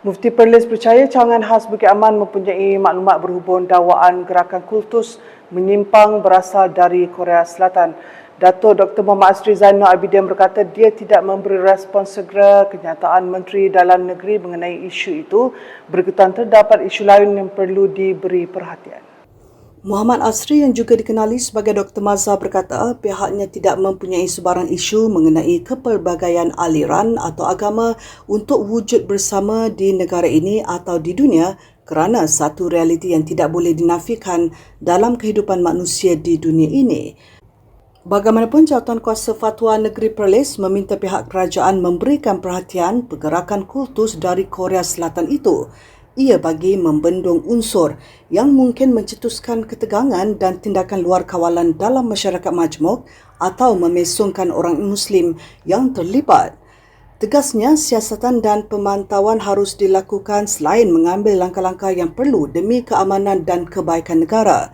Mufti Perlis percaya cawangan khas Bukit Aman mempunyai maklumat berhubung dakwaan gerakan kultus menyimpang berasal dari Korea Selatan. Dato' Dr. Muhammad Asri Zainal Abidin berkata dia tidak memberi respons segera kenyataan Menteri Dalam Negeri mengenai isu itu, berikutan terdapat isu lain yang perlu diberi perhatian. Muhammad Asri yang juga dikenali sebagai Dr. Mazhar berkata pihaknya tidak mempunyai sebarang isu mengenai kepelbagaian aliran atau agama untuk wujud bersama di negara ini atau di dunia kerana satu realiti yang tidak boleh dinafikan dalam kehidupan manusia di dunia ini. Bagaimanapun, Jawatankuasa Fatwa Negeri Perlis meminta pihak kerajaan memberikan perhatian pergerakan kultus dari Korea Selatan itu. Ia bagi membendung unsur yang mungkin mencetuskan ketegangan dan tindakan luar kawalan dalam masyarakat majmuk atau memesongkan orang Muslim yang terlibat. Tegasnya, siasatan dan pemantauan harus dilakukan selain mengambil langkah-langkah yang perlu demi keamanan dan kebaikan negara.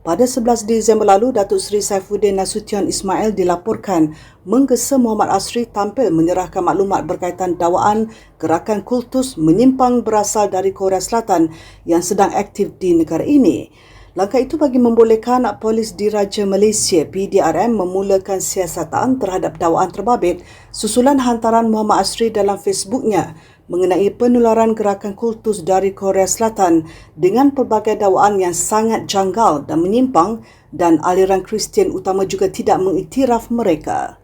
Pada 11 Disember lalu, Datuk Seri Saifuddin Nasution Ismail dilaporkan menggesa Muhammad Asri tampil menyerahkan maklumat berkaitan dakwaan gerakan kultus menyimpang berasal dari Korea Selatan yang sedang aktif di negara ini. Langkah itu bagi membolehkan Polis Diraja Malaysia PDRM memulakan siasatan terhadap dakwaan terbabit susulan hantaran Muhammad Asri dalam Facebooknya mengenai penularan gerakan kultus dari Korea Selatan dengan pelbagai dakwaan yang sangat janggal dan menyimpang dan aliran Kristian utama juga tidak mengiktiraf mereka.